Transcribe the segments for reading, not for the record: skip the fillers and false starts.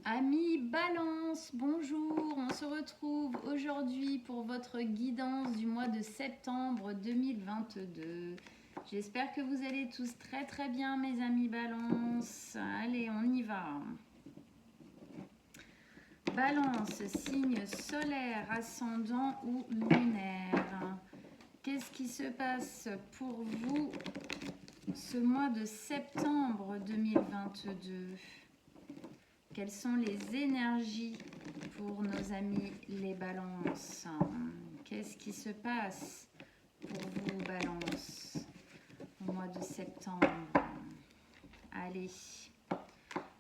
Amis Balance, bonjour, on se retrouve aujourd'hui pour votre guidance du mois de septembre 2022. J'espère que vous allez tous très très bien mes amis Balance. Allez, on y va. Balance, signe solaire, ascendant ou lunaire. Qu'est-ce qui se passe pour vous ce mois de septembre 2022 ? Quelles sont les énergies pour nos amis les balances? Qu'est-ce qui se passe pour vous, balance, au mois de septembre? Allez,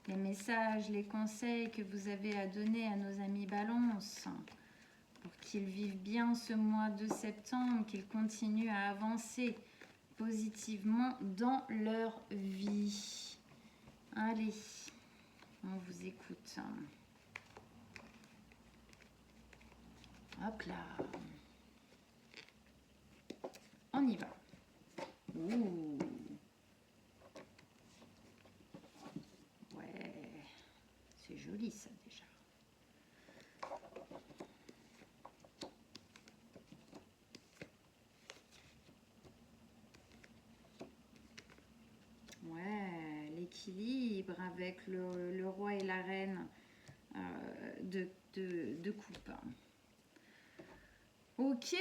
les messages, les conseils que vous avez à donner à nos amis balances pour qu'ils vivent bien ce mois de septembre, qu'ils continuent à avancer positivement dans leur vie. Allez. On vous écoute. Hop là. On y va. Ouh. Ouais. C'est joli ça déjà. Ouais. L'équilibre avec le roi et la reine de coupe. Ok,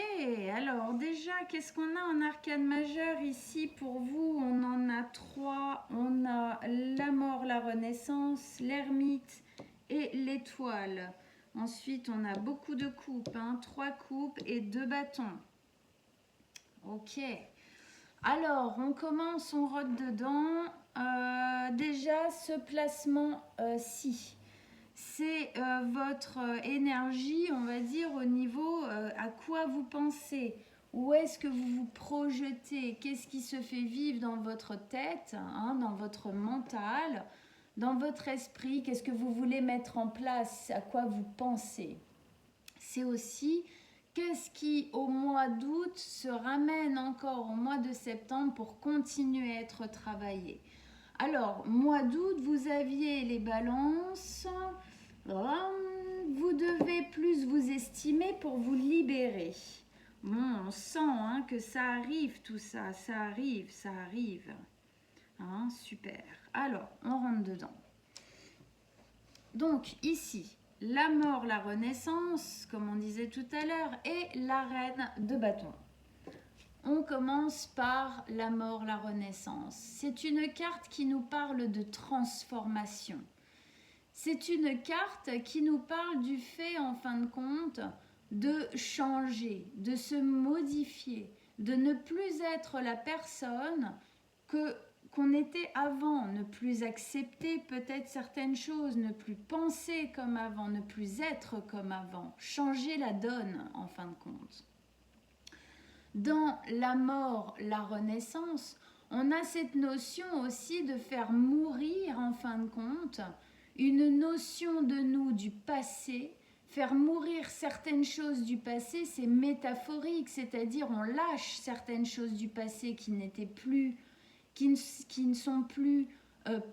alors déjà, qu'est-ce qu'on a en arcane majeur ici pour vous? On en a 3. On a la mort, la renaissance, l'ermite et l'étoile. Ensuite, on a beaucoup de coupes, 3 coupes et 2 bâtons. Ok, alors on commence, on rote dedans. Déjà, ce placement-ci. C'est votre énergie, on va dire, au niveau à quoi vous pensez, où est-ce que vous vous projetez, qu'est-ce qui se fait vivre dans votre tête, dans votre mental, dans votre esprit, qu'est-ce que vous voulez mettre en place, à quoi vous pensez. C'est aussi qu'est-ce qui, au mois d'août, se ramène encore au mois de septembre pour continuer à être travaillé. Alors, mois d'août, vous aviez les balances. Vous devez plus vous estimer pour vous libérer. Bon, on sent que ça arrive tout ça, ça arrive. Super. Alors, on rentre dedans. Donc, ici, la mort, la renaissance, comme on disait tout à l'heure, et la reine de bâton. On commence par la mort, la renaissance. C'est une carte qui nous parle de transformation. C'est une carte qui nous parle du fait, en fin de compte, de changer, de se modifier, de ne plus être la personne qu'on était avant, ne plus accepter peut-être certaines choses, ne plus penser comme avant, ne plus être comme avant, changer la donne, en fin de compte. Dans la mort, la renaissance, on a cette notion aussi de faire mourir, en fin de compte, une notion de nous du passé. Faire mourir certaines choses du passé, c'est métaphorique, c'est-à-dire on lâche certaines choses du passé qui n'étaient plus, qui ne sont plus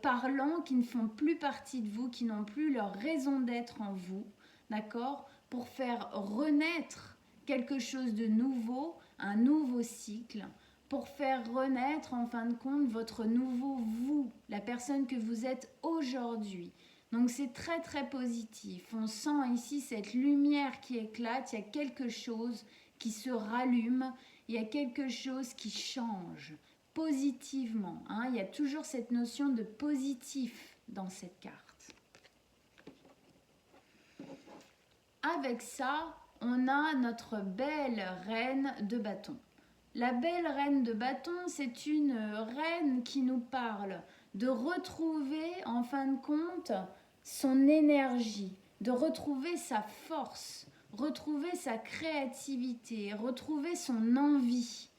parlants, qui ne font plus partie de vous, qui n'ont plus leur raison d'être en vous, d'accord, pour faire renaître quelque chose de nouveau, un nouveau cycle, pour faire renaître en fin de compte votre nouveau vous, la personne que vous êtes aujourd'hui. Donc c'est très très positif. On sent ici cette lumière qui éclate, il y a quelque chose qui se rallume, il y a quelque chose qui change positivement. Il y a toujours cette notion de positif dans cette carte. Avec ça, on a notre belle reine de bâton. La belle reine de bâton, c'est une reine qui nous parle de retrouver, en fin de compte, son énergie, de retrouver sa force, retrouver sa créativité, retrouver son envie,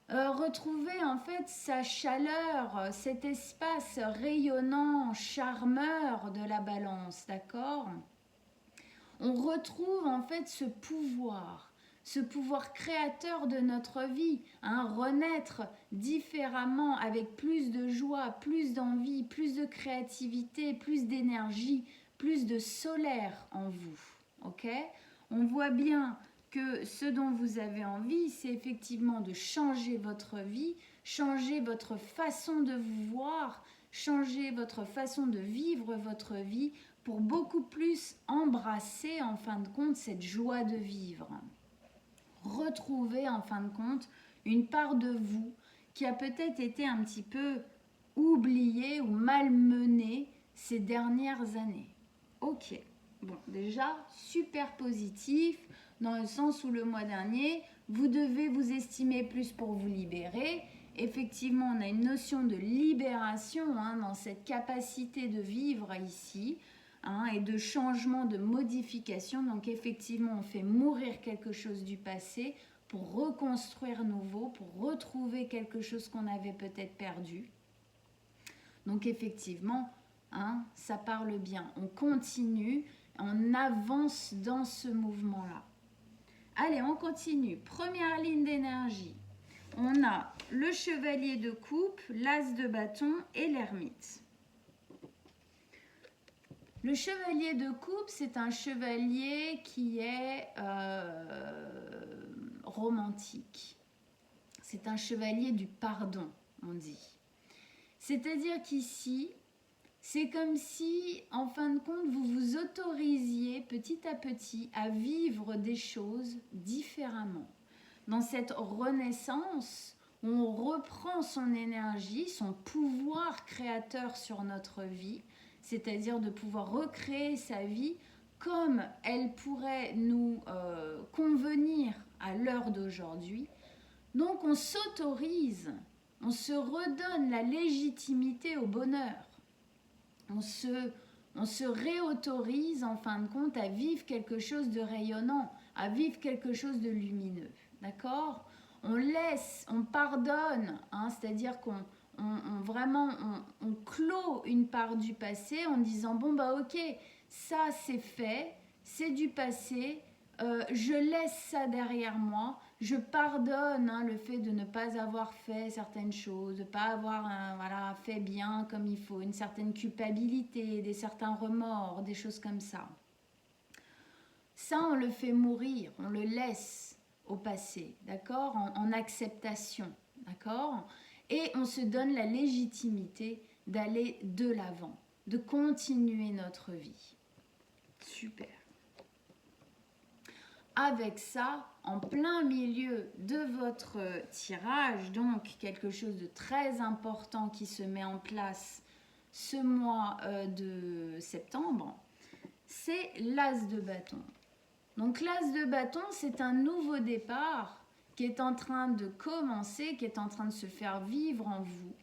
retrouver en fait sa chaleur, cet espace rayonnant, charmeur de la balance, d'accord ? On retrouve en fait ce pouvoir, ce pouvoir créateur de notre vie, renaître différemment avec plus de joie, plus d'envie, plus de créativité, plus d'énergie, plus de solaire en vous. Ok? On voit bien que ce dont vous avez envie, c'est effectivement de changer votre vie, changer votre façon de vous voir, changer votre façon de vivre votre vie pour beaucoup plus embrasser en fin de compte cette joie de vivre. Retrouver en fin de compte une part de vous qui a peut-être été un petit peu oubliée ou malmenée ces dernières années. Ok, bon, déjà super positif dans le sens où le mois dernier, vous devez vous estimer plus pour vous libérer. Effectivement, on a une notion de libération dans cette capacité de vivre ici et de changement, de modification. Donc effectivement, on fait mourir quelque chose du passé pour reconstruire nouveau, pour retrouver quelque chose qu'on avait peut-être perdu. Donc effectivement, ça parle bien. On continue, on avance dans ce mouvement-là. Allez, on continue. Première ligne d'énergie. On a le chevalier de coupe, l'as de bâton et l'ermite. Le chevalier de coupe, c'est un chevalier qui est romantique. C'est un chevalier du pardon, on dit. C'est-à-dire qu'ici, c'est comme si, en fin de compte, vous vous autorisiez petit à petit à vivre des choses différemment. Dans cette renaissance, on reprend son énergie, son pouvoir créateur sur notre vie, c'est-à-dire de pouvoir recréer sa vie comme elle pourrait nous convenir à l'heure d'aujourd'hui. Donc on s'autorise, on se redonne la légitimité au bonheur. On se réautorise en fin de compte à vivre quelque chose de rayonnant, à vivre quelque chose de lumineux. D'accord ? On laisse, on pardonne, c'est-à-dire qu'on clôt une part du passé en disant bon bah ok, ça c'est fait, c'est du passé, je laisse ça derrière moi, je pardonne le fait de ne pas avoir fait certaines choses, de ne pas avoir fait bien comme il faut, une certaine culpabilité, certains remords, des choses comme ça. Ça, on le fait mourir, on le laisse au passé, d'accord, en acceptation, d'accord, et on se donne la légitimité d'aller de l'avant, de continuer notre vie. Super. Avec ça, en plein milieu de votre tirage, donc quelque chose de très important qui se met en place ce mois de septembre, c'est l'as de bâton. Donc l'as de bâton, c'est un nouveau départ qui est en train de commencer, qui est en train de se faire vivre en vous.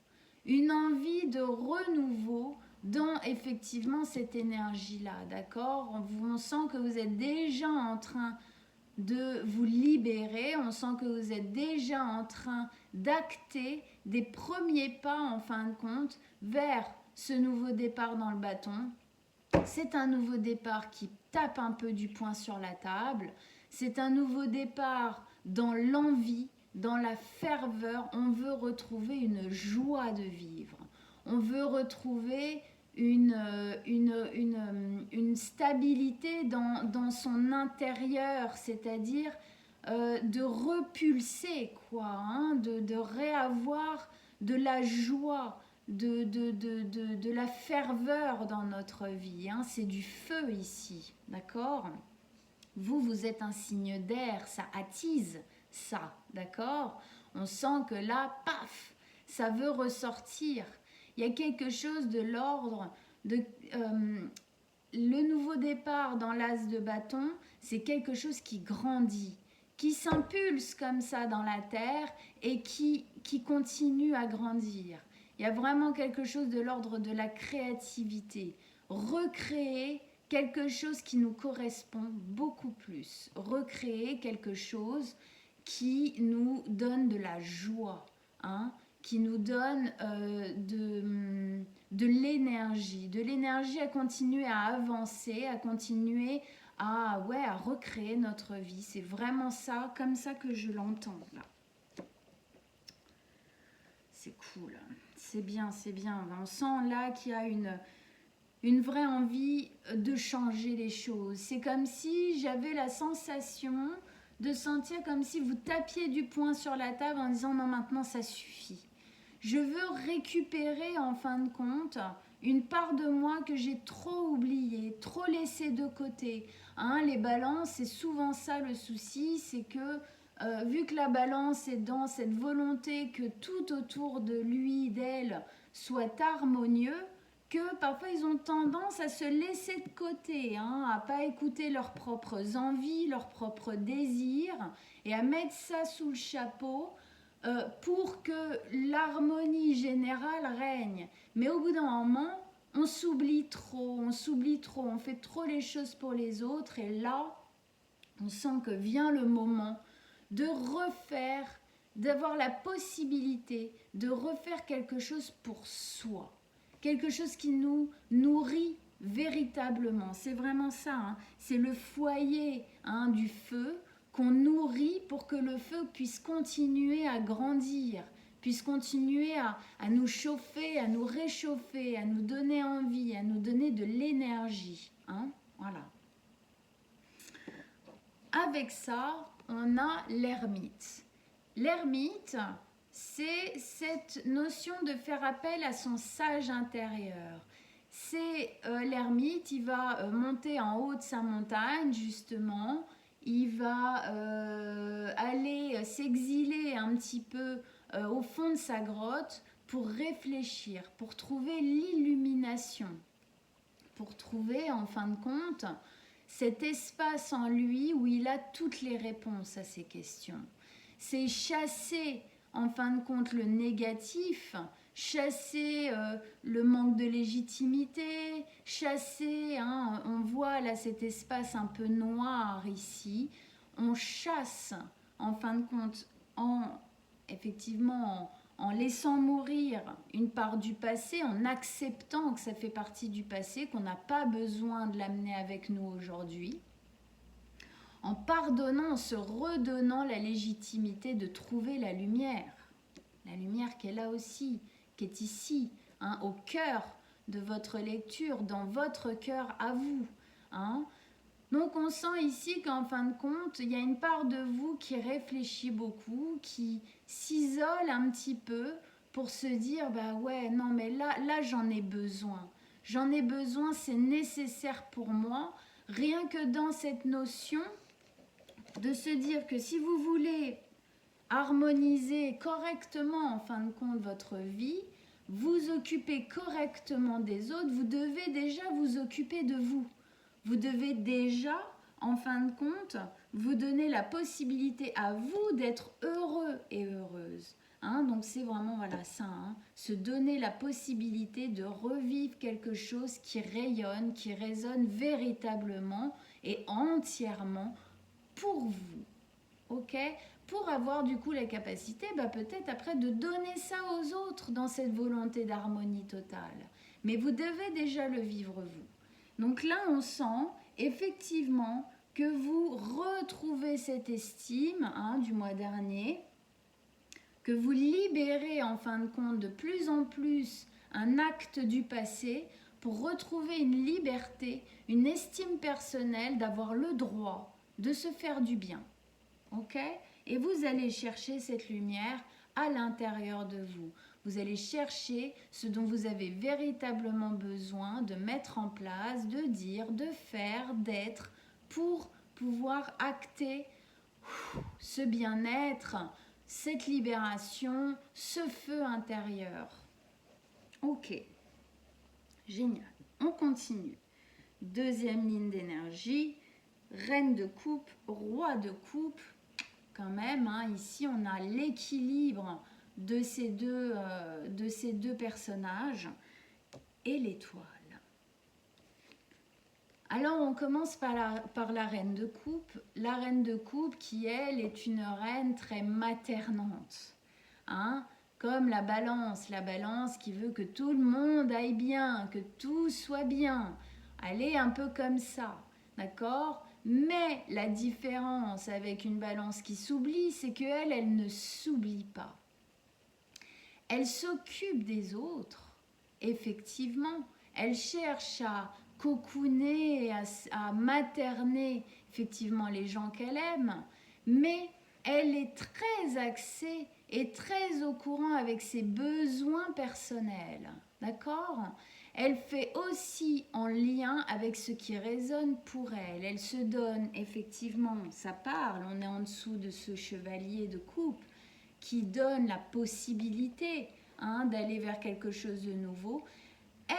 Une envie de renouveau dans effectivement cette énergie-là, d'accord ? On sent que vous êtes déjà en train de vous libérer, on sent que vous êtes déjà en train d'acter des premiers pas en fin de compte vers ce nouveau départ dans le bâton. C'est un nouveau départ qui tape un peu du poing sur la table, c'est un nouveau départ dans l'envie, dans la ferveur. On veut retrouver une joie de vivre, on veut retrouver une stabilité dans son intérieur, c'est-à-dire de repulser, de réavoir de la joie, de la ferveur dans notre vie. C'est du feu ici, d'accord ? Vous êtes un signe d'air, ça attise ça, d'accord ? On sent que là, paf, ça veut ressortir. Il y a quelque chose de l'ordre de... le nouveau départ dans l'as de bâton, c'est quelque chose qui grandit, qui s'impulse comme ça dans la terre et qui continue à grandir. Il y a vraiment quelque chose de l'ordre de la créativité. Recréer quelque chose qui nous correspond beaucoup plus. Recréer quelque chose qui nous donne de la joie, qui nous donne de l'énergie à continuer à avancer, à continuer à recréer notre vie. C'est vraiment ça, comme ça que je l'entends là. C'est cool, c'est bien, c'est bien. On sent là qu'il y a une vraie envie de changer les choses. C'est comme si j'avais la sensation de sentir comme si vous tapiez du poing sur la table en disant non, maintenant ça suffit. Je veux récupérer en fin de compte une part de moi que j'ai trop oubliée, trop laissée de côté. Hein, les balances, c'est souvent ça le souci, c'est que vu que la balance est dans cette volonté que tout autour de lui, d'elle, soit harmonieux, que parfois ils ont tendance à se laisser de côté, hein, à pas écouter leurs propres envies, leurs propres désirs, et à mettre ça sous le chapeau pour que l'harmonie générale règne. Mais au bout d'un moment, on s'oublie trop, on fait trop les choses pour les autres, et là, on sent que vient le moment de refaire, d'avoir la possibilité de refaire quelque chose pour soi. Quelque chose qui nous nourrit véritablement. C'est vraiment ça, hein. C'est le foyer, hein, du feu qu'on nourrit pour que le feu puisse continuer à grandir, puisse continuer à nous chauffer, à nous réchauffer, à nous donner envie, à nous donner de l'énergie. Hein. Voilà. Avec ça, on a l'ermite. L'ermite, c'est cette notion de faire appel à son sage intérieur. C'est l'ermite, il va monter en haut de sa montagne, justement. Il va aller s'exiler un petit peu au fond de sa grotte pour réfléchir, pour trouver l'illumination, pour trouver, en fin de compte, cet espace en lui où il a toutes les réponses à ces questions. C'est chasser, en fin de compte, le négatif, chasser le manque de légitimité, chasser, hein, on voit là cet espace un peu noir ici, on chasse, en fin de compte, effectivement, en laissant mourir une part du passé, en acceptant que ça fait partie du passé, qu'on n'a pas besoin de l'amener avec nous aujourd'hui, en pardonnant, en se redonnant la légitimité de trouver la lumière qui est là aussi, qui est ici, hein, au cœur de votre lecture, dans votre cœur à vous. Hein. Donc on sent ici qu'en fin de compte, il y a une part de vous qui réfléchit beaucoup, qui s'isole un petit peu pour se dire, bah ouais, non mais là j'en ai besoin. J'en ai besoin, c'est nécessaire pour moi. Rien que dans cette notion de se dire que si vous voulez harmoniser correctement en fin de compte votre vie, vous occuper correctement des autres, vous devez déjà vous occuper de vous. Vous devez déjà, en fin de compte, vous donner la possibilité à vous d'être heureux et heureuse. Hein, donc c'est vraiment voilà, ça, hein, se donner la possibilité de revivre quelque chose qui rayonne, qui résonne véritablement et entièrement pour vous. Ok ? Pour avoir du coup la capacité, peut-être après de donner ça aux autres dans cette volonté d'harmonie totale. Mais vous devez déjà le vivre vous. Donc là, on sent effectivement que vous retrouvez cette estime, hein, du mois dernier, que vous libérez en fin de compte de plus en plus un acte du passé pour retrouver une liberté, une estime personnelle d'avoir le droit de se faire du bien. Ok ? Et vous allez chercher cette lumière à l'intérieur de vous. Vous allez chercher ce dont vous avez véritablement besoin de mettre en place, de dire, de faire, d'être, pour pouvoir acter ce bien-être, cette libération, ce feu intérieur. Ok, génial. On continue. Deuxième ligne d'énergie, reine de coupe, roi de coupe. Quand même, hein, ici on a l'équilibre de ces deux personnages et l'étoile. Alors on commence par la reine de coupe. La reine de coupe qui, elle, est une reine très maternante. Hein, comme la balance qui veut que tout le monde aille bien, que tout soit bien. Elle est un peu comme ça, d'accord ? Mais la différence avec une balance qui s'oublie, c'est qu'elle, elle ne s'oublie pas. Elle s'occupe des autres, effectivement. Elle cherche à cocooner, à materner, effectivement, les gens qu'elle aime. Mais elle est très axée et très au courant avec ses besoins personnels. D'accord ? Elle fait aussi en lien avec ce qui résonne pour elle. Elle se donne effectivement, ça parle, on est en dessous de ce chevalier de coupe qui donne la possibilité d'aller vers quelque chose de nouveau.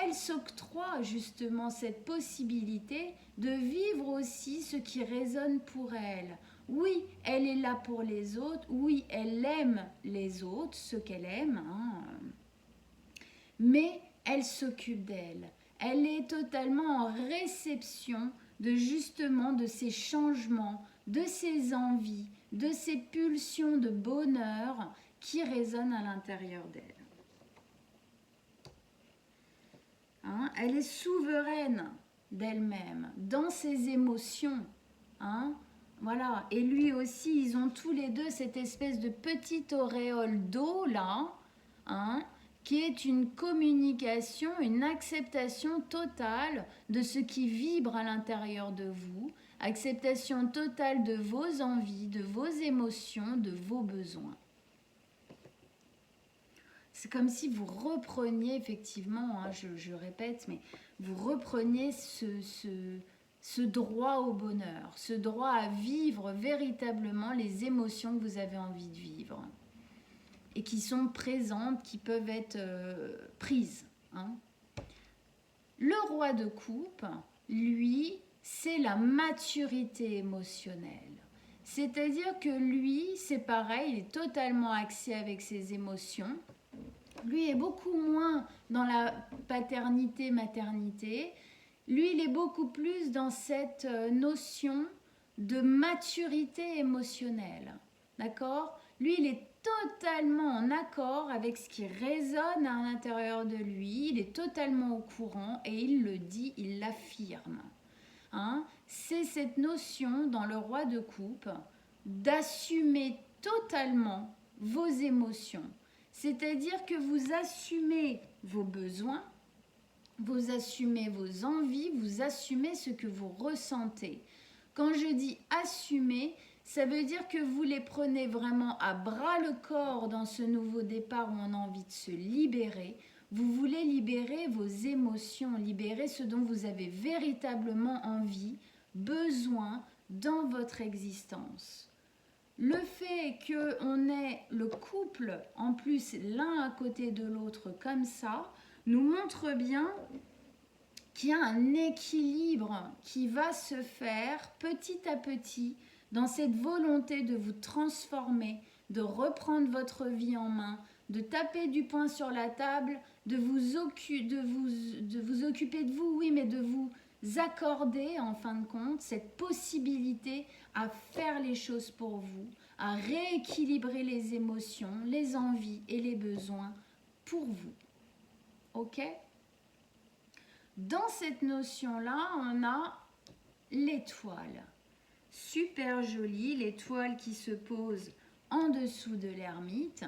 Elle s'octroie justement cette possibilité de vivre aussi ce qui résonne pour elle. Oui, elle est là pour les autres, oui, elle aime les autres, ce qu'elle aime, mais elle s'occupe d'elle. Elle est totalement en réception de justement de ces changements, de ces envies, de ces pulsions de bonheur qui résonnent à l'intérieur d'elle. Elle est souveraine d'elle-même, dans ses émotions. Voilà. Et lui aussi, ils ont tous les deux cette espèce de petite auréole d'eau là, qui est une communication, une acceptation totale de ce qui vibre à l'intérieur de vous, acceptation totale de vos envies, de vos émotions, de vos besoins. C'est comme si vous repreniez effectivement, je répète, mais vous repreniez ce droit au bonheur, ce droit à vivre véritablement les émotions que vous avez envie de vivre et qui sont présentes, qui peuvent être prises. Le roi de coupe, lui, c'est la maturité émotionnelle. C'est-à-dire que lui, c'est pareil, il est totalement axé avec ses émotions. Lui est beaucoup moins dans la paternité-maternité. Lui, il est beaucoup plus dans cette notion de maturité émotionnelle. D'accord ? Lui, il est totalement en accord avec ce qui résonne à l'intérieur de lui. Il est totalement au courant et il le dit, il l'affirme. C'est cette notion dans le roi de coupe d'assumer totalement vos émotions. C'est-à-dire que vous assumez vos besoins, vous assumez vos envies, vous assumez ce que vous ressentez. Quand je dis assumer, ça veut dire que vous les prenez vraiment à bras le corps dans ce nouveau départ où on a envie de se libérer. Vous voulez libérer vos émotions, libérer ce dont vous avez véritablement envie, besoin dans votre existence. Le fait qu'on ait le couple, en plus l'un à côté de l'autre comme ça, nous montre bien qu'il y a un équilibre qui va se faire petit à petit dans cette volonté de vous transformer, de reprendre votre vie en main, de taper du poing sur la table, de vous occuper de vous, oui, mais de vous accorder en fin de compte cette possibilité à faire les choses pour vous, à rééquilibrer les émotions, les envies et les besoins pour vous. Ok ? Dans cette notion-là, on a l'étoile. Super jolie, l'étoile qui se pose en dessous de l'ermite.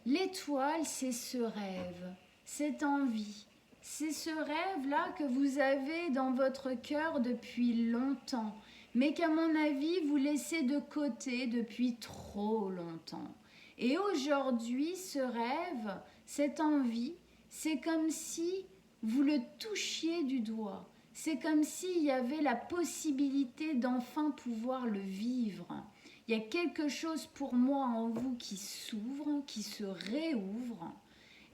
L'étoile, c'est ce rêve, cette envie. C'est ce rêve-là que vous avez dans votre cœur depuis longtemps, mais qu'à mon avis, vous laissez de côté depuis trop longtemps. Et aujourd'hui, ce rêve, cette envie, c'est comme si vous le touchiez du doigt. C'est comme s'il y avait la possibilité d'enfin pouvoir le vivre. Il y a quelque chose pour moi en vous qui s'ouvre, qui se réouvre.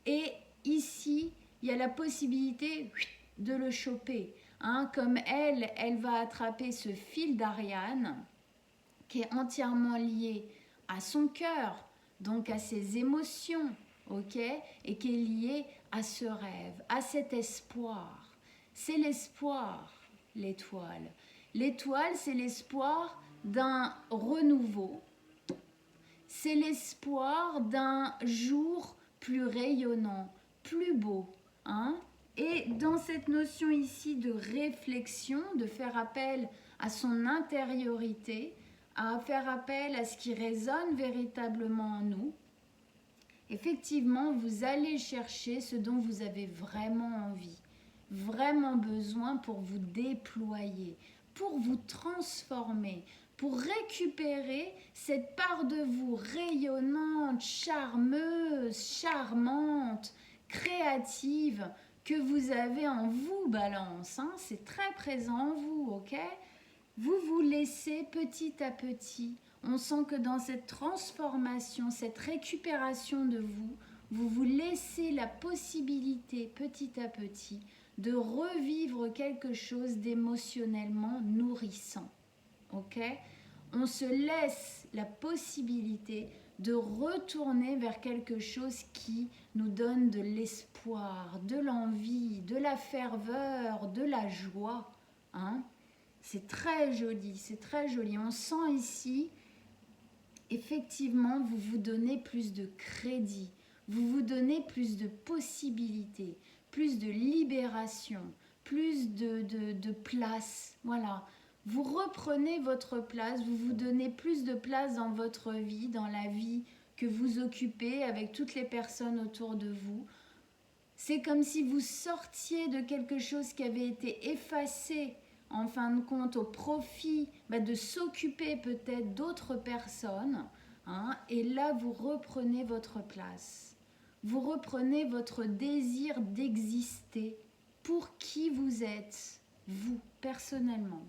Et ici, il y a la possibilité de le choper. Comme elle va attraper ce fil d'Ariane qui est entièrement lié à son cœur, donc à ses émotions, ok, et qui est lié à ce rêve, à cet espoir. C'est l'espoir, l'étoile. L'étoile, c'est l'espoir d'un renouveau. C'est l'espoir d'un jour plus rayonnant, plus beau. Et dans cette notion ici de réflexion, de faire appel à son intériorité, à faire appel à ce qui résonne véritablement en nous, effectivement, vous allez chercher ce dont vous avez vraiment envie, vraiment besoin pour vous déployer, pour vous transformer, pour récupérer cette part de vous rayonnante, charmeuse, charmante, créative que vous avez en vous, Balance. Hein, c'est très présent en vous, ok? Vous vous laissez petit à petit. On sent que dans cette transformation, cette récupération de vous, vous vous laissez la possibilité petit à petit de revivre quelque chose d'émotionnellement nourrissant. Ok? On se laisse la possibilité de retourner vers quelque chose qui nous donne de l'espoir, de l'envie, de la ferveur, de la joie. Hein? C'est très joli, c'est très joli. On sent ici, effectivement, vous vous donnez plus de crédit, vous vous donnez plus de possibilités, plus de libération, plus de place. Voilà. Vous reprenez votre place, vous vous donnez plus de place dans votre vie, dans la vie que vous occupez avec toutes les personnes autour de vous. C'est comme si vous sortiez de quelque chose qui avait été effacé en fin de compte au profit de s'occuper peut-être d'autres personnes. Hein, et là, vous reprenez votre place. Vous reprenez votre désir d'exister pour qui vous êtes, vous, personnellement.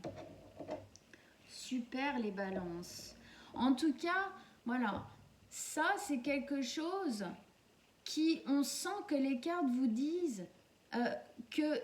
Super les balances. En tout cas, voilà, ça c'est quelque chose qui, on sent que les cartes vous disent que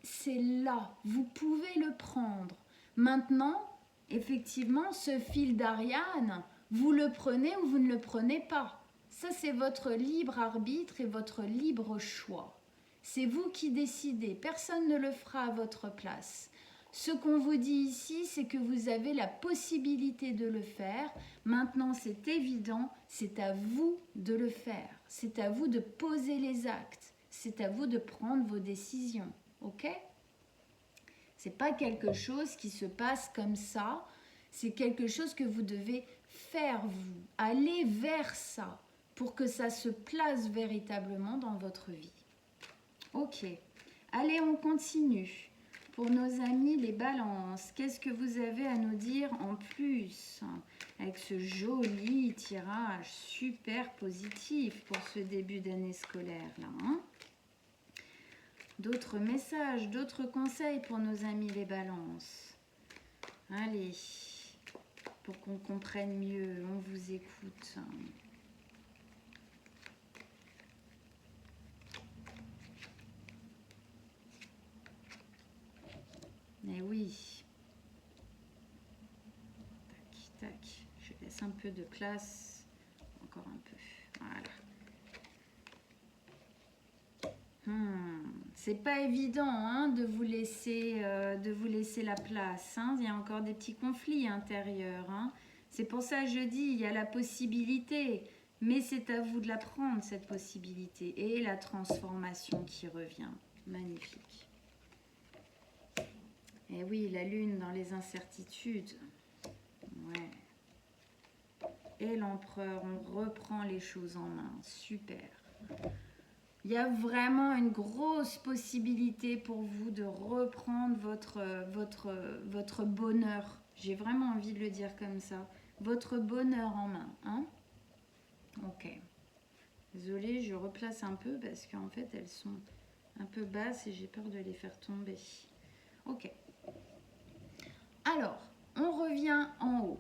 c'est là, vous pouvez le prendre. Maintenant, effectivement, ce fil d'Ariane, vous le prenez ou vous ne le prenez pas. Ça, c'est votre libre arbitre et votre libre choix. C'est vous qui décidez, personne ne le fera à votre place. Ce qu'on vous dit ici, c'est que vous avez la possibilité de le faire. Maintenant, c'est évident, c'est à vous de le faire. C'est à vous de poser les actes. C'est à vous de prendre vos décisions. Ok? C'est pas quelque chose qui se passe comme ça. C'est quelque chose que vous devez faire vous. Aller vers ça pour que ça se place véritablement dans votre vie. Ok. Allez, on continue. Pour nos amis les balances, qu'est-ce que vous avez à nous dire en plus avec ce joli tirage super positif pour ce début d'année scolaire là, hein? D'autres messages, d'autres conseils pour nos amis les balances. Allez, pour qu'on comprenne mieux, on vous écoute. Eh oui. Tac, tac. Je laisse un peu de place. Encore un peu. Voilà. C'est pas évident hein, de vous laisser la place. Hein. Il y a encore des petits conflits intérieurs. Hein. C'est pour ça que je dis, il y a la possibilité. Mais c'est à vous de la prendre, cette possibilité. Et la transformation qui revient. Magnifique. Et oui, la lune dans les incertitudes. Ouais. Et l'empereur, on reprend les choses en main. Super. Il y a vraiment une grosse possibilité pour vous de reprendre votre bonheur. J'ai vraiment envie de le dire comme ça. Votre bonheur en main. Hein? Ok. Désolée, je replace un peu parce qu'en fait, elles sont un peu basses et j'ai peur de les faire tomber. Ok. Alors, on revient en haut.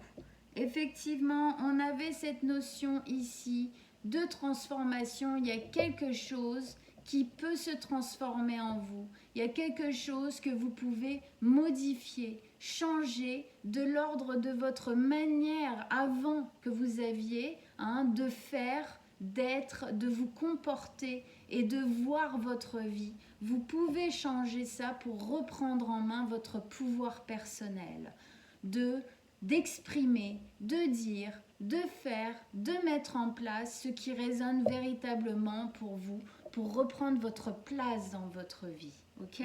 Effectivement, on avait cette notion ici de transformation. Il y a quelque chose qui peut se transformer en vous. Il y a quelque chose que vous pouvez modifier, changer de l'ordre de votre manière avant que vous aviez de faire, d'être, de vous comporter et de voir votre vie. Vous pouvez changer ça pour reprendre en main votre pouvoir personnel, d'exprimer, de dire, de faire, de mettre en place ce qui résonne véritablement pour vous, pour reprendre votre place dans votre vie. Ok ?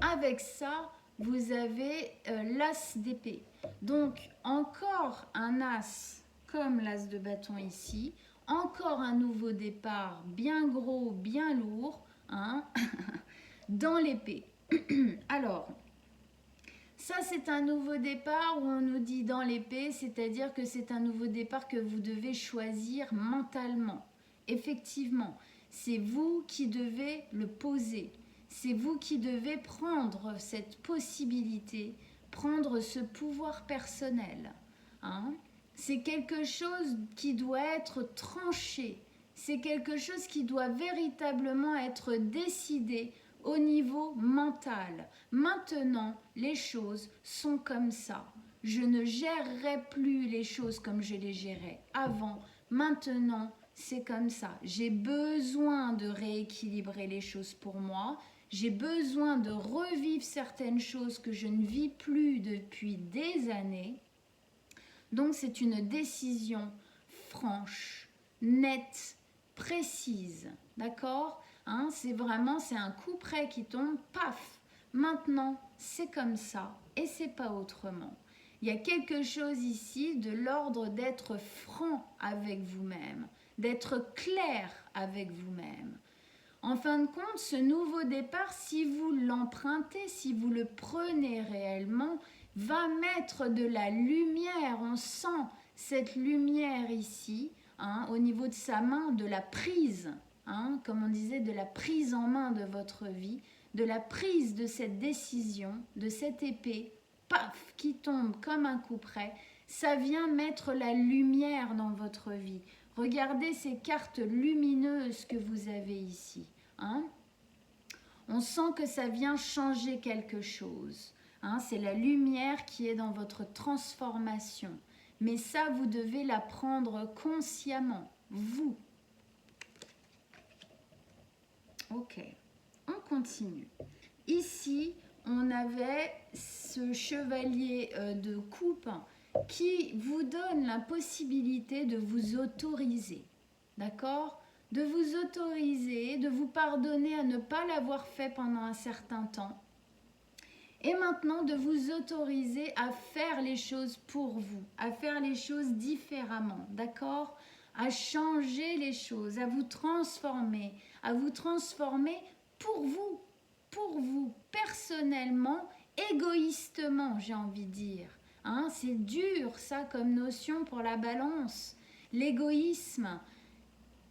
Avec ça, vous avez l'as d'épée. Donc, encore un as comme l'as de bâton ici. Encore un nouveau départ bien gros, bien lourd, hein, dans l'épée. Alors, ça, c'est un nouveau départ où on nous dit dans l'épée, c'est-à-dire que c'est un nouveau départ que vous devez choisir mentalement. Effectivement, c'est vous qui devez le poser. C'est vous qui devez prendre cette possibilité, prendre ce pouvoir personnel. Hein. C'est quelque chose qui doit être tranché. C'est quelque chose qui doit véritablement être décidé au niveau mental. Maintenant, les choses sont comme ça. Je ne gérerai plus les choses comme je les gérais avant. Maintenant, c'est comme ça. J'ai besoin de rééquilibrer les choses pour moi. J'ai besoin de revivre certaines choses que je ne vis plus depuis des années. Donc, c'est une décision franche, nette, précise. D'accord ? Hein, c'est un coup près qui tombe, paf. Maintenant, c'est comme ça et c'est pas autrement. Il y a quelque chose ici de l'ordre d'être franc avec vous-même, d'être clair avec vous-même. En fin de compte, ce nouveau départ, si vous l'empruntez, si vous le prenez réellement, va mettre de la lumière. On sent cette lumière ici, hein, au niveau de sa main, de la prise, hein, comme on disait, de la prise en main de votre vie, de la prise de cette décision, de cette épée, paf, qui tombe comme un coup près. Ça vient mettre la lumière dans votre vie. Regardez ces cartes lumineuses que vous avez ici. Hein? On sent que ça vient changer quelque chose. Hein? C'est la lumière qui est dans votre transformation. Mais ça, vous devez la prendre consciemment. Vous. Ok. On continue. Ici, on avait ce chevalier de coupe qui vous donne la possibilité de vous autoriser, d'accord ? De vous autoriser, de vous pardonner à ne pas l'avoir fait pendant un certain temps. Et maintenant, de vous autoriser à faire les choses pour vous, à faire les choses différemment, d'accord ? À changer les choses, à vous transformer pour vous, personnellement, égoïstement, j'ai envie de dire. Hein, c'est dur, ça, comme notion pour la balance. L'égoïsme.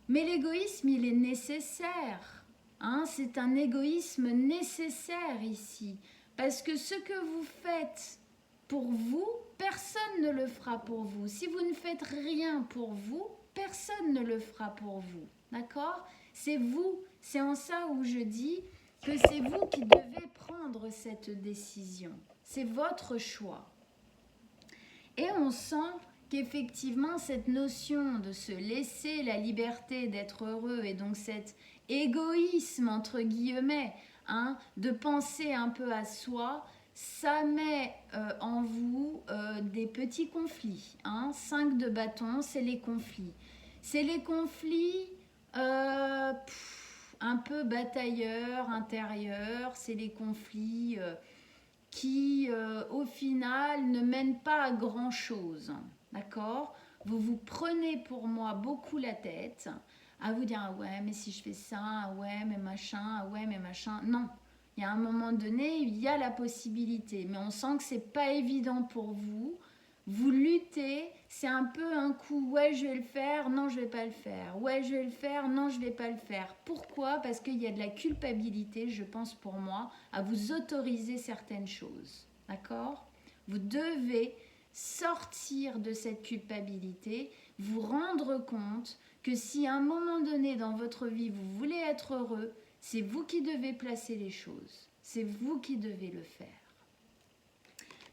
Mais l'égoïsme, il est nécessaire. Hein, c'est un égoïsme nécessaire ici. Parce que ce que vous faites pour vous, personne ne le fera pour vous. Si vous ne faites rien pour vous, personne ne le fera pour vous. D'accord ? C'est vous. C'est en ça où je dis que c'est vous qui devez prendre cette décision. C'est votre choix. Et on sent qu'effectivement, cette notion de se laisser la liberté d'être heureux et donc cet égoïsme, entre guillemets, hein, de penser un peu à soi, ça met en vous des petits conflits. Hein. 5 de bâton, c'est les conflits. C'est les conflits un peu batailleurs, intérieurs, c'est les conflits qui, au final, ne mènent pas à grand-chose. D'accord ? Vous vous prenez pour moi beaucoup la tête à vous dire « Ah ouais, mais si je fais ça, ah ouais, mais machin, ah ouais, mais machin. » Non, il y a un moment donné, il y a la possibilité, mais on sent que c'est pas évident pour vous. Vous luttez, c'est un peu un coup, ouais, je vais le faire, non, je vais pas le faire. Ouais, je vais le faire, non, je vais pas le faire. Pourquoi ? Parce qu'il y a de la culpabilité, je pense pour moi, à vous autoriser certaines choses. D'accord ? Vous devez sortir de cette culpabilité, vous rendre compte que si à un moment donné dans votre vie, vous voulez être heureux, c'est vous qui devez placer les choses. C'est vous qui devez le faire.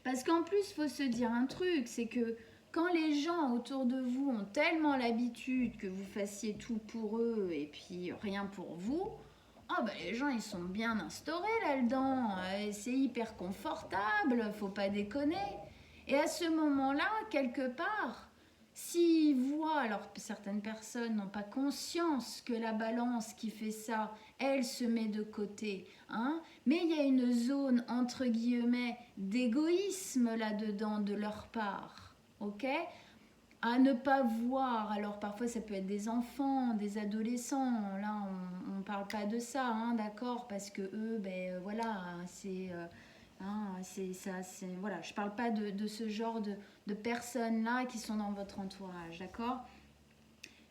Parce qu'en plus, il faut se dire un truc, c'est que quand les gens autour de vous ont tellement l'habitude que vous fassiez tout pour eux et puis rien pour vous, oh ben les gens ils sont bien instaurés là-dedans, c'est hyper confortable, faut pas déconner. Et à ce moment-là, quelque part, s'ils voient, alors certaines personnes n'ont pas conscience que la balance qui fait ça, elle se met de côté, hein, mais il y a une zone entre entre guillemets, d'égoïsme là-dedans de leur part, ok? À ne pas voir, alors parfois ça peut être des enfants, des adolescents, là on ne parle pas de ça, hein, d'accord? Parce que eux, ben voilà, voilà, je parle pas de ce genre de personnes-là qui sont dans votre entourage, d'accord?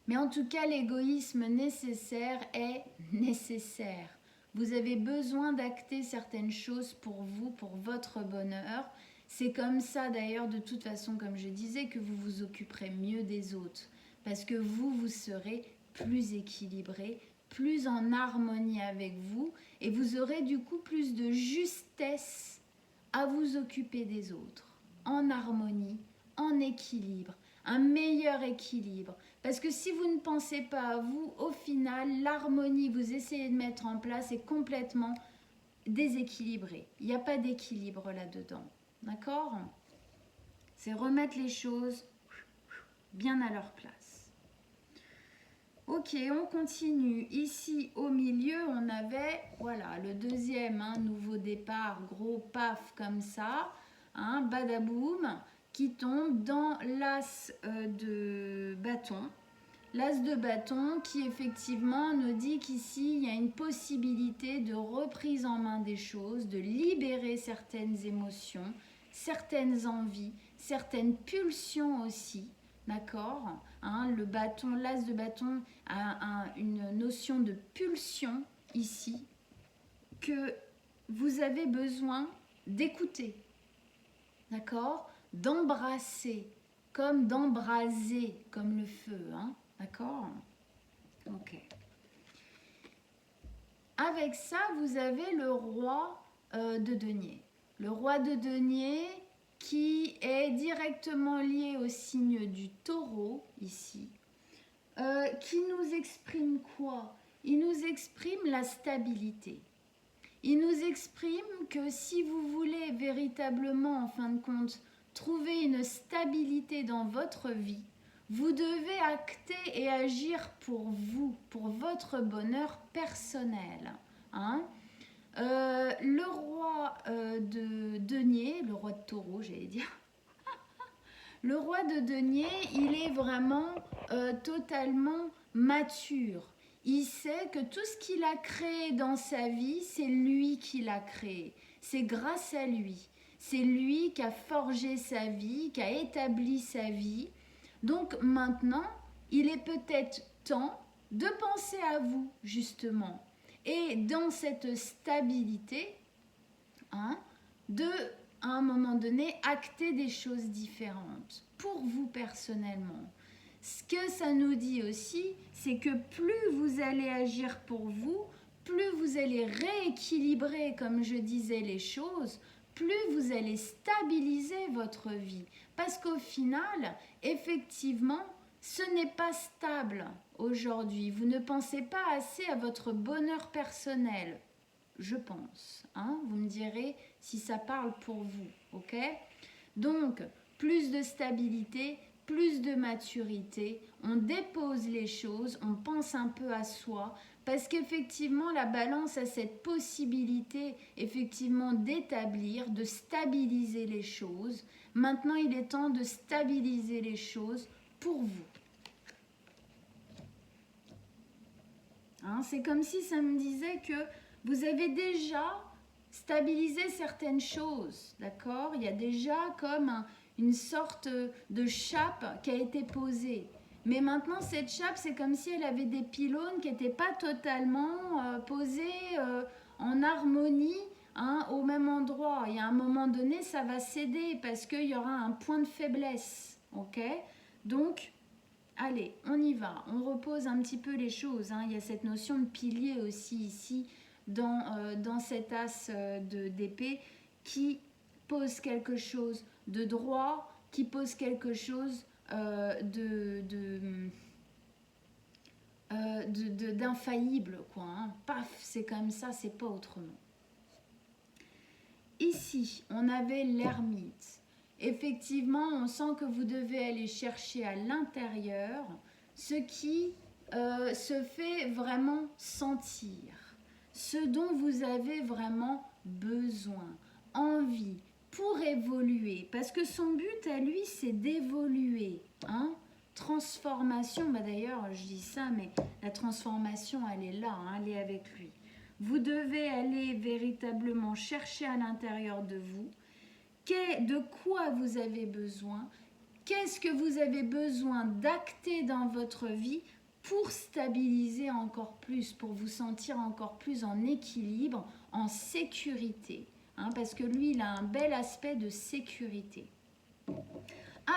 Mais en tout cas, l'égoïsme nécessaire est nécessaire. Vous avez besoin d'acter certaines choses pour vous, pour votre bonheur. C'est comme ça d'ailleurs, de toute façon, comme je disais, que vous vous occuperez mieux des autres. Parce que vous serez plus équilibré, plus en harmonie avec vous. Et vous aurez du coup plus de justesse à vous occuper des autres. En harmonie, en équilibre. Un meilleur équilibre. Parce que si vous ne pensez pas à vous, au final, l'harmonie que vous essayez de mettre en place est complètement déséquilibrée. Il n'y a pas d'équilibre là-dedans. D'accord? C'est remettre les choses bien à leur place. Ok, on continue. Ici, au milieu, on avait, voilà, le deuxième, nouveau départ, gros paf comme ça, badaboum, qui tombe dans l'as de bâton. L'as de bâton qui effectivement nous dit qu'ici il y a une possibilité de reprise en main des choses, de libérer certaines émotions, certaines envies, certaines pulsions aussi, d'accord, le bâton, l'as de bâton a une notion de pulsion ici que vous avez besoin d'écouter, d'accord, d'embrasser, comme d'embraser, comme le feu, d'accord? Ok. Avec ça, vous avez le roi de denier. Le roi de denier qui est directement lié au signe du taureau, ici, qui nous exprime quoi? Il nous exprime la stabilité. Il nous exprime que si vous voulez véritablement, en fin de compte, trouver une stabilité dans votre vie, vous devez acter et agir pour vous, pour votre bonheur personnel. Le roi de denier, le roi de taureau, j'allais dire, le roi de denier, il est vraiment totalement mature. Il sait que tout ce qu'il a créé dans sa vie, c'est lui qui l'a créé. C'est grâce à lui. C'est lui qui a forgé sa vie, qui a établi sa vie. Donc maintenant, il est peut-être temps de penser à vous, justement. Et dans cette stabilité, de, à un moment donné, acter des choses différentes pour vous personnellement. Ce que ça nous dit aussi, c'est que plus vous allez agir pour vous, plus vous allez rééquilibrer, comme je disais, les choses, plus vous allez stabiliser votre vie. Parce qu'au final, effectivement, ce n'est pas stable aujourd'hui. Vous ne pensez pas assez à votre bonheur personnel, je pense. Vous me direz si ça parle pour vous, ok? Donc, plus de stabilité, plus de maturité, on dépose les choses, on pense un peu à soi, parce qu'effectivement la balance a cette possibilité effectivement d'établir, de stabiliser les choses. Maintenant il est temps de stabiliser les choses pour vous. C'est comme si ça me disait que vous avez déjà stabilisé certaines choses, d'accord? Il y a déjà comme une sorte de chape qui a été posée. Mais maintenant, cette chape, c'est comme si elle avait des pylônes qui n'étaient pas totalement posés en harmonie au même endroit. Il y a un moment donné, ça va céder parce qu'il y aura un point de faiblesse, ok? Donc, allez, on y va. On repose un petit peu les choses. Il y a cette notion de pilier aussi ici dans cet as d'épée qui pose quelque chose de droit, qui pose quelque chose d'infaillible, quoi. Paf, c'est comme ça, c'est pas autrement. Ici, on avait l'ermite. Effectivement, on sent que vous devez aller chercher à l'intérieur ce qui se fait vraiment sentir, ce dont vous avez vraiment besoin, d'évoluer. Parce que son but à lui, c'est d'évoluer. Hein? Transformation, bah d'ailleurs, je dis ça, mais la transformation, elle est là, hein, elle est avec lui. Vous devez aller véritablement chercher à l'intérieur de vous de quoi vous avez besoin, qu'est-ce que vous avez besoin d'acter dans votre vie pour stabiliser encore plus, pour vous sentir encore plus en équilibre, en sécurité. Hein, parce que lui, il a un bel aspect de sécurité.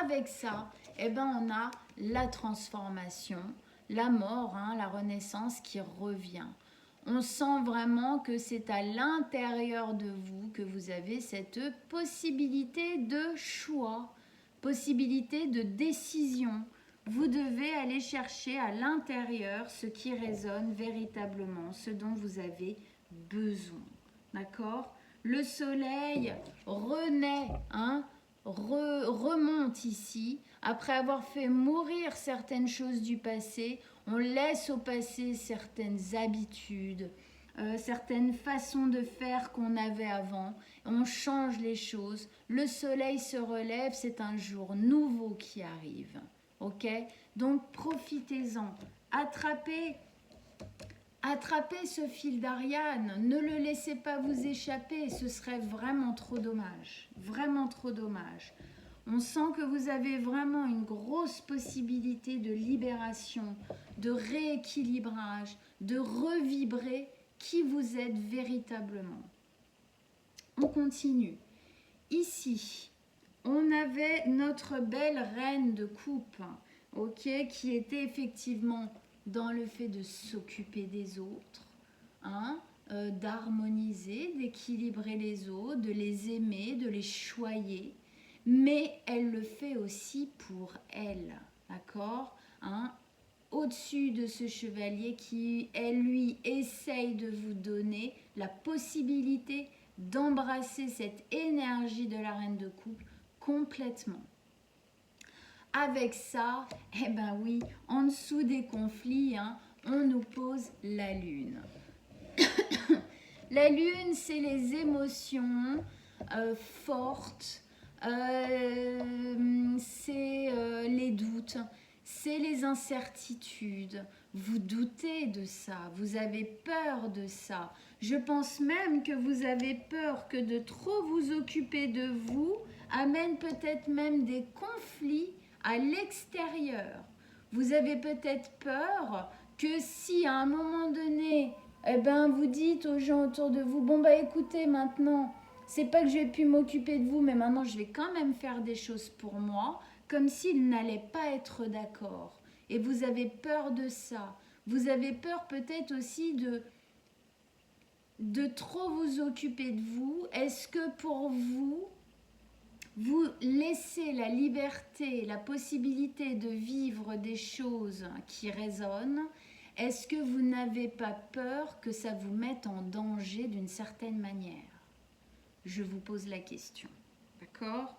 Avec ça, eh ben, on a la transformation, la mort, hein, la renaissance qui revient. On sent vraiment que c'est à l'intérieur de vous que vous avez cette possibilité de choix, possibilité de décision. Vous devez aller chercher à l'intérieur ce qui résonne véritablement, ce dont vous avez besoin. D'accord? Le soleil renaît, hein, remonte ici. Après avoir fait mourir certaines choses du passé, on laisse au passé certaines habitudes, certaines façons de faire qu'on avait avant. On change les choses. Le soleil se relève, c'est un jour nouveau qui arrive. Ok? Donc profitez-en. Attrapez ce fil d'Ariane. Ne le laissez pas vous échapper. Ce serait vraiment trop dommage. Vraiment trop dommage. On sent que vous avez vraiment une grosse possibilité de libération, de rééquilibrage, de revibrer qui vous êtes véritablement. On continue. Ici, on avait notre belle reine de coupe, ok, qui était effectivement dans le fait de s'occuper des autres, hein, d'harmoniser, d'équilibrer les autres, de les aimer, de les choyer. Mais elle le fait aussi pour elle, d'accord, hein, au-dessus de ce chevalier qui, elle, lui, essaye de vous donner la possibilité d'embrasser cette énergie de la reine de coupe complètement. Avec ça, eh ben oui, en dessous des conflits, hein, on nous pose la lune. La lune, c'est les émotions fortes, c'est les doutes, c'est les incertitudes. Vous doutez de ça, vous avez peur de ça. Je pense même que vous avez peur que de trop vous occuper de vous amène peut-être même des conflits à l'extérieur. Vous avez peut-être peur que si à un moment donné, eh ben, vous dites aux gens autour de vous, bon bah écoutez maintenant, c'est pas que je vais plus m'occuper de vous, mais maintenant je vais quand même faire des choses pour moi, comme s'ils n'allaient pas être d'accord. Et vous avez peur de ça. Vous avez peur peut-être aussi de trop vous occuper de vous. Est-ce que pour vous, vous laissez la liberté, la possibilité de vivre des choses qui résonnent? Est-ce que vous n'avez pas peur que ça vous mette en danger d'une certaine manière? Je vous pose la question, d'accord?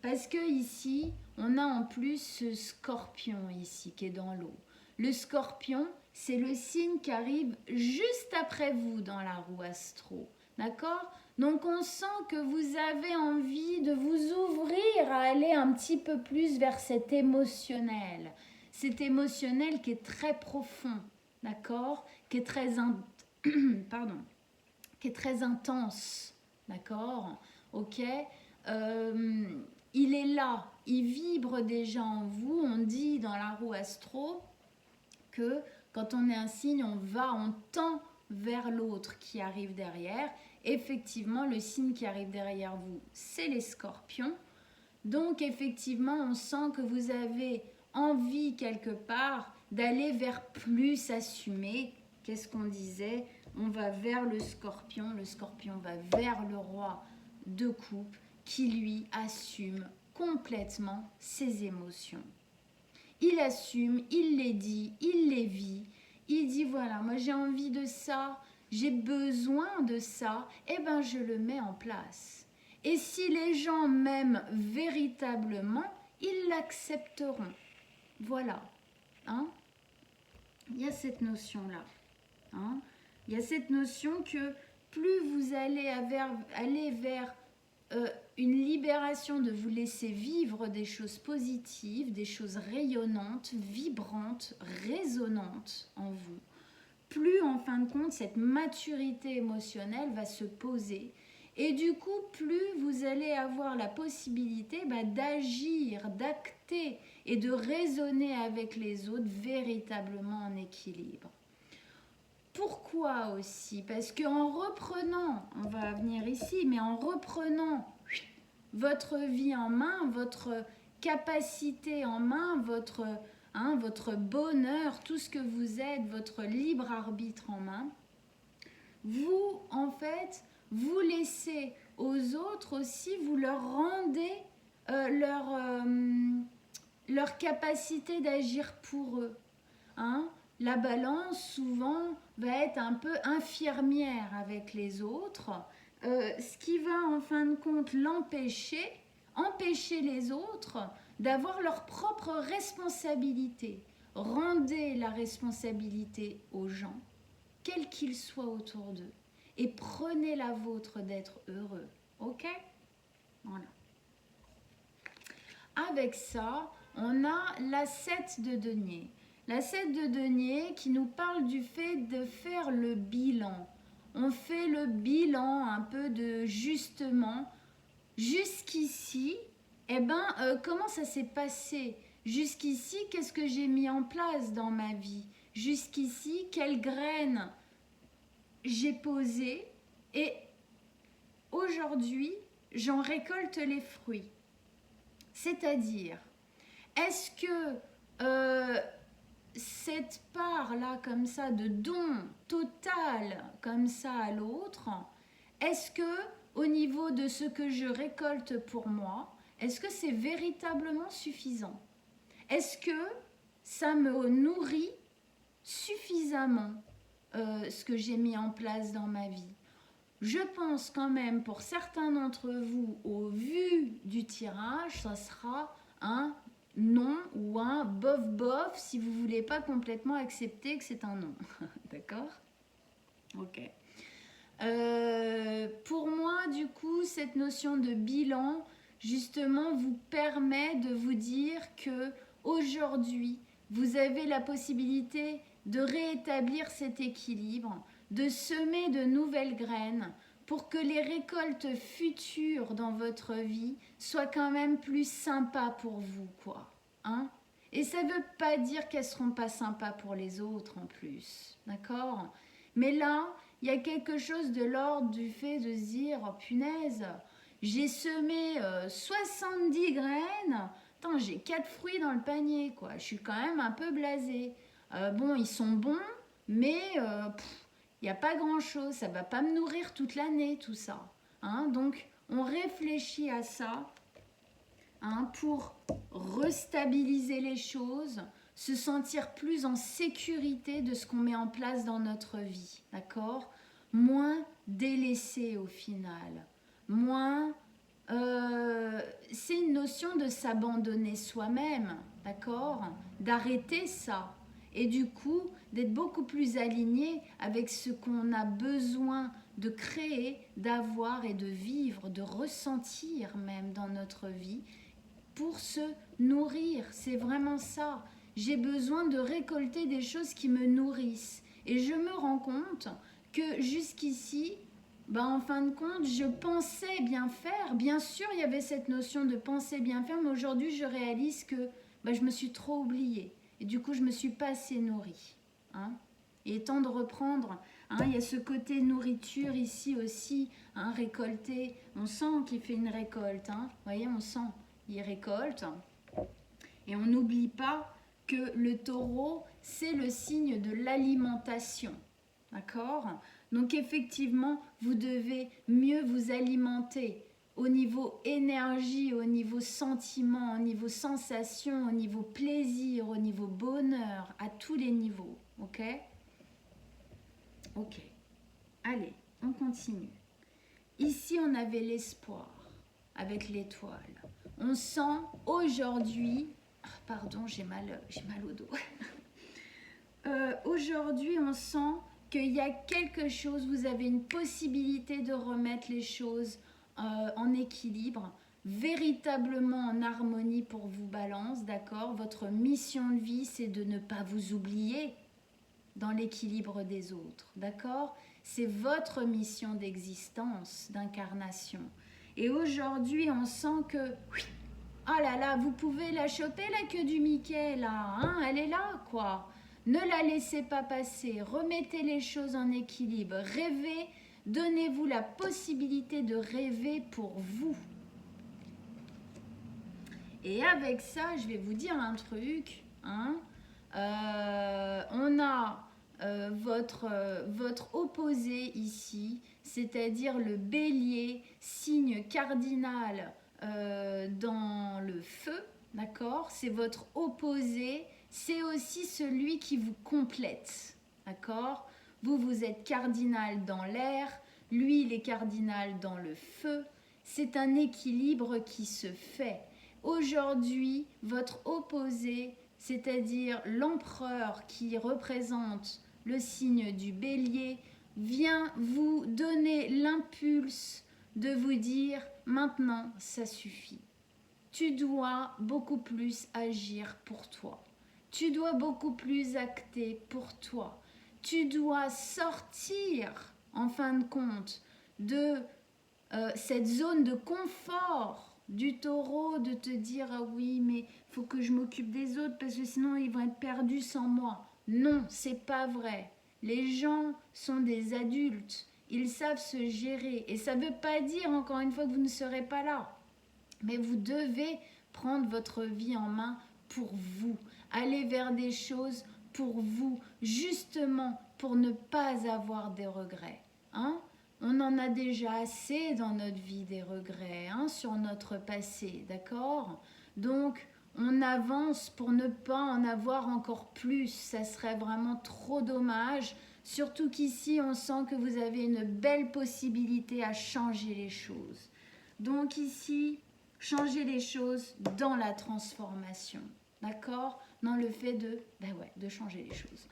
Parce que ici, on a en plus ce scorpion ici qui est dans l'eau. Le scorpion, c'est le signe qui arrive juste après vous dans la roue astro, d'accord? Donc on sent que vous avez envie de vous ouvrir à aller un petit peu plus vers cet émotionnel qui est très profond, d'accord? Qui est très pardon, qui est très intense, d'accord? Ok? Il est là, il vibre déjà en vous. On dit dans la roue astro que quand on est un signe, on tend vers l'autre qui arrive derrière. Effectivement, le signe qui arrive derrière vous, c'est les scorpions. Donc effectivement, on sent que vous avez envie quelque part d'aller vers plus assumer. Qu'est-ce qu'on disait? On va vers le scorpion va vers le roi de coupe qui lui assume complètement ses émotions. Il assume, il les dit, il les vit. Il dit voilà, moi j'ai envie de ça, j'ai besoin de ça, et ben je le mets en place. Et si les gens m'aiment véritablement, ils l'accepteront. Voilà. Hein? Il y a cette notion-là. Hein? Il y a cette notion que plus vous allez aller vers une libération de vous laisser vivre des choses positives, des choses rayonnantes, vibrantes, résonnantes en vous. Plus en fin de compte cette maturité émotionnelle va se poser et du coup plus vous allez avoir la possibilité d'agir, d'acter et de raisonner avec les autres véritablement en équilibre. Pourquoi aussi? Parce qu'en reprenant, on va venir ici, mais en reprenant votre vie en main, votre capacité en main, votre bonheur, tout ce que vous êtes, votre libre arbitre en main, vous, en fait, vous laissez aux autres aussi, vous leur rendez leur capacité d'agir pour eux. La balance, souvent, va être un peu infirmière avec les autres, ce qui va, en fin de compte, empêcher les autres d'avoir leur propre responsabilité. Rendez la responsabilité aux gens, quels qu'ils soient autour d'eux, et prenez la vôtre d'être heureux. Ok? Voilà. Avec ça, on a la 7 de denier. La 7 de denier qui nous parle du fait de faire le bilan. On fait le bilan un peu de justement, jusqu'ici, comment ça s'est passé? Jusqu'ici, qu'est-ce que j'ai mis en place dans ma vie? Jusqu'ici, quelles graines j'ai posées? Et aujourd'hui, j'en récolte les fruits. C'est-à-dire, est-ce que cette part-là, comme ça, de don total, comme ça à l'autre, est-ce que, au niveau de ce que je récolte pour moi, est-ce que c'est véritablement suffisant? Est-ce que ça me nourrit suffisamment ce que j'ai mis en place dans ma vie? Je pense quand même, pour certains d'entre vous, au vu du tirage, ça sera un non ou un bof-bof si vous ne voulez pas complètement accepter que c'est un non. D'accord? Ok. Pour moi, du coup, cette notion de bilan, justement, vous permet de vous dire que aujourd'hui, vous avez la possibilité de rétablir cet équilibre, de semer de nouvelles graines pour que les récoltes futures dans votre vie soient quand même plus sympas pour vous, quoi. Et ça ne veut pas dire qu'elles ne seront pas sympas pour les autres en plus, d'accord? Mais là, il y a quelque chose de l'ordre du fait de se dire, oh punaise, j'ai semé 70 graines, attends, j'ai 4 fruits dans le panier, quoi. Je suis quand même un peu blasée. Bon, ils sont bons, mais il n'y a pas grand-chose, ça ne va pas me nourrir toute l'année, tout ça. Donc, on réfléchit à ça pour restabiliser les choses, se sentir plus en sécurité de ce qu'on met en place dans notre vie, d'accord? Moins délaissé au final, moins... c'est une notion de s'abandonner soi-même, d'accord? D'arrêter ça. Et du coup, d'être beaucoup plus aligné avec ce qu'on a besoin de créer, d'avoir et de vivre, de ressentir même dans notre vie pour se nourrir. C'est vraiment ça. J'ai besoin de récolter des choses qui me nourrissent. Et je me rends compte que jusqu'ici, en fin de compte, je pensais bien faire. Bien sûr, il y avait cette notion de penser bien faire, mais aujourd'hui, je réalise que je me suis trop oubliée. Et du coup, je ne me suis pas assez nourrie. Il est temps de reprendre. Il y a ce côté nourriture ici aussi, récolter. On sent qu'il fait une récolte. Vous voyez, on sent, il récolte. Et on n'oublie pas que le taureau, c'est le signe de l'alimentation. D'accord? Donc effectivement, vous devez mieux vous alimenter au niveau énergie, au niveau sentiment, au niveau sensation, au niveau plaisir, au niveau bonheur, à tous les niveaux. Ok? Ok. Allez, on continue. Ici, on avait l'espoir avec l'étoile. On sent aujourd'hui... Pardon, j'ai mal au dos. Aujourd'hui, on sent qu'il y a quelque chose, vous avez une possibilité de remettre les choses en équilibre, véritablement en harmonie pour vous, Balance, d'accord? Votre mission de vie, c'est de ne pas vous oublier dans l'équilibre des autres, d'accord? C'est votre mission d'existence, d'incarnation. Et aujourd'hui, on sent que, oh là là, vous pouvez la choper la queue du Mickey, là, hein? Elle est là, quoi. Ne la laissez pas passer, remettez les choses en équilibre, rêvez, donnez-vous la possibilité de rêver pour vous. Et avec ça, je vais vous dire un truc, hein? On a votre opposé ici, c'est-à-dire le bélier, signe cardinal dans le feu, d'accord? C'est votre opposé, c'est aussi celui qui vous complète, d'accord? Vous, vous êtes cardinal dans l'air, lui, il est cardinal dans le feu. C'est un équilibre qui se fait. Aujourd'hui, votre opposé, c'est-à-dire l'empereur qui représente le signe du bélier, vient vous donner l'impulse de vous dire maintenant ça suffit. Tu dois beaucoup plus agir pour toi. Tu dois beaucoup plus acter pour toi. Tu dois sortir en fin de compte de cette zone de confort du taureau, de te dire ah oui mais il faut que je m'occupe des autres parce que sinon ils vont être perdus sans moi. Non, c'est pas vrai. Les gens sont des adultes, ils savent se gérer et ça veut pas dire encore une fois que vous ne serez pas là. Mais vous devez prendre votre vie en main pour vous, aller vers des choses pour vous, justement pour ne pas avoir des regrets, hein? On en a déjà assez dans notre vie des regrets, hein, sur notre passé, d'accord? Donc, on avance pour ne pas en avoir encore plus. Ça serait vraiment trop dommage. Surtout qu'ici, on sent que vous avez une belle possibilité à changer les choses. Donc ici, changer les choses dans la transformation, d'accord? Dans le fait de changer les choses.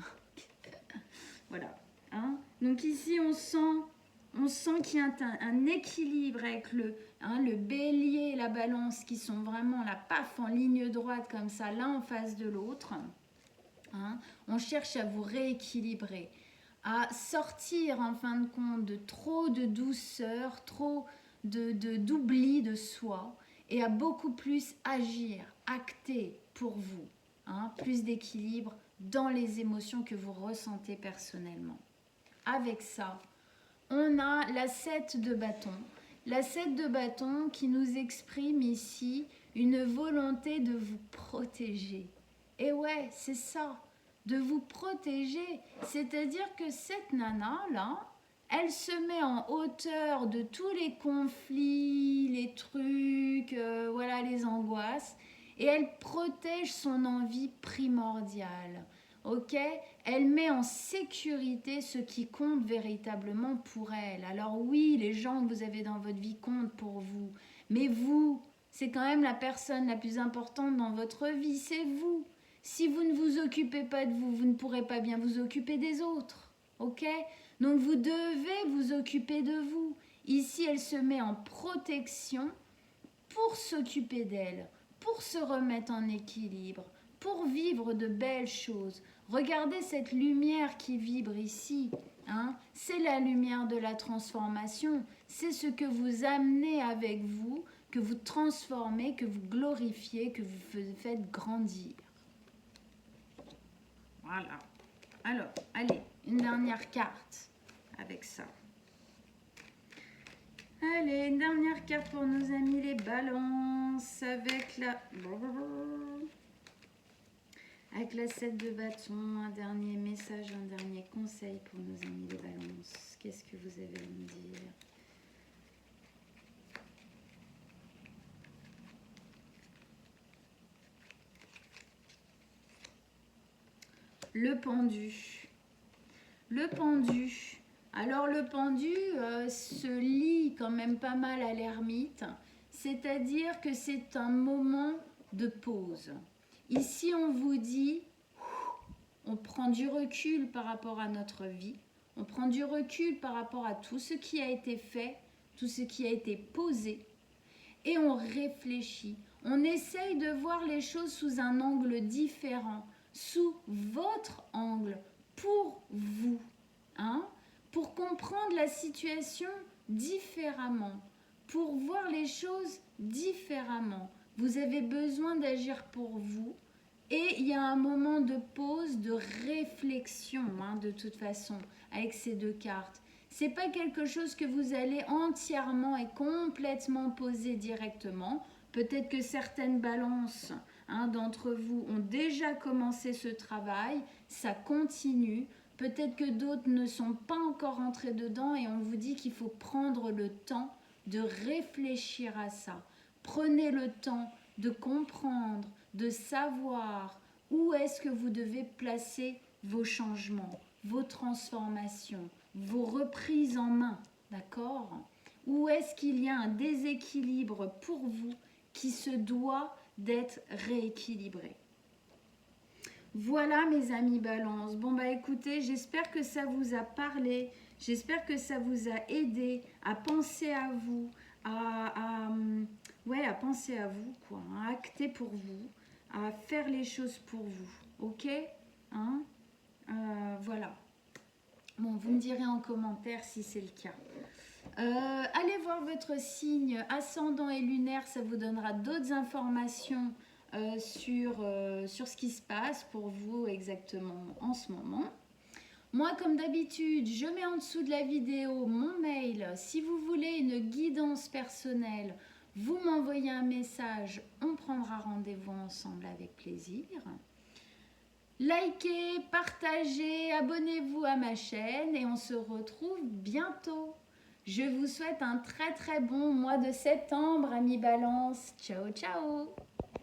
Voilà. Hein? Donc ici, on sent qu'il y a un équilibre avec le bélier et la balance qui sont vraiment la paf en ligne droite comme ça, l'un en face de l'autre. Hein? On cherche à vous rééquilibrer, à sortir en fin de compte de trop de douceur, trop d'oubli de soi et à beaucoup plus agir, acter pour vous. Hein? Plus d'équilibre dans les émotions que vous ressentez personnellement. Avec ça, on a la 7 de bâton. La 7 de bâton qui nous exprime ici une volonté de vous protéger. Et ouais, c'est ça, de vous protéger. C'est-à-dire que cette nana-là, elle se met en hauteur de tous les conflits, les trucs, voilà, les angoisses. Et elle protège son envie primordiale. Ok, elle met en sécurité ce qui compte véritablement pour elle. Alors oui, les gens que vous avez dans votre vie comptent pour vous, mais vous, c'est quand même la personne la plus importante dans votre vie, c'est vous. Si vous ne vous occupez pas de vous, vous ne pourrez pas bien vous occuper des autres. Ok? Donc vous devez vous occuper de vous. Ici, elle se met en protection pour s'occuper d'elle, pour se remettre en équilibre, pour vivre de belles choses. Regardez cette lumière qui vibre ici. Hein? C'est la lumière de la transformation. C'est ce que vous amenez avec vous, que vous transformez, que vous glorifiez, que vous faites grandir. Voilà. Alors, allez, une dernière carte avec ça. Allez, une dernière carte pour nos amis les balances avec la 7 de bâton. Un dernier message, un dernier conseil pour nos amis les balances. Qu'est-ce que vous avez à me dire? Le pendu. Le pendu. Alors le pendu se lie quand même pas mal à l'ermite, c'est-à-dire que c'est un moment de pause. Ici on vous dit, on prend du recul par rapport à notre vie, on prend du recul par rapport à tout ce qui a été fait tout ce qui a été posé, et on réfléchit. On essaye de voir les choses sous un angle différent, sous votre angle, pour vous, hein, pour comprendre la situation différemment, pour voir les choses différemment. Vous avez besoin d'agir pour vous. Et il y a un moment de pause, de réflexion, hein, de toute façon, avec ces deux cartes. C'est pas quelque chose que vous allez entièrement et complètement poser directement. Peut-être que certaines balances, hein, d'entre vous ont déjà commencé ce travail, ça continue. Peut-être que d'autres ne sont pas encore entrés dedans et on vous dit qu'il faut prendre le temps de réfléchir à ça. Prenez le temps de comprendre, de savoir où est-ce que vous devez placer vos changements, vos transformations, vos reprises en main, d'accord? Où est-ce qu'il y a un déséquilibre pour vous qui se doit d'être rééquilibré? Voilà mes amis Balance. Bon bah écoutez, j'espère que ça vous a parlé, j'espère que ça vous a aidé à penser à vous, à penser à vous, quoi, à acter pour vous, à faire les choses pour vous, ok, hein, voilà. Bon, vous me direz en commentaire si c'est le cas. Allez voir votre signe ascendant et lunaire, ça vous donnera d'autres informations sur ce qui se passe pour vous exactement en ce moment. Moi, comme d'habitude, je mets en dessous de la vidéo mon mail. Si vous voulez une guidance personnelle, vous m'envoyez un message, on prendra rendez-vous ensemble avec plaisir. Likez, partagez, abonnez-vous à ma chaîne et on se retrouve bientôt. Je vous souhaite un très très bon mois de septembre, amis Balance. Ciao, ciao!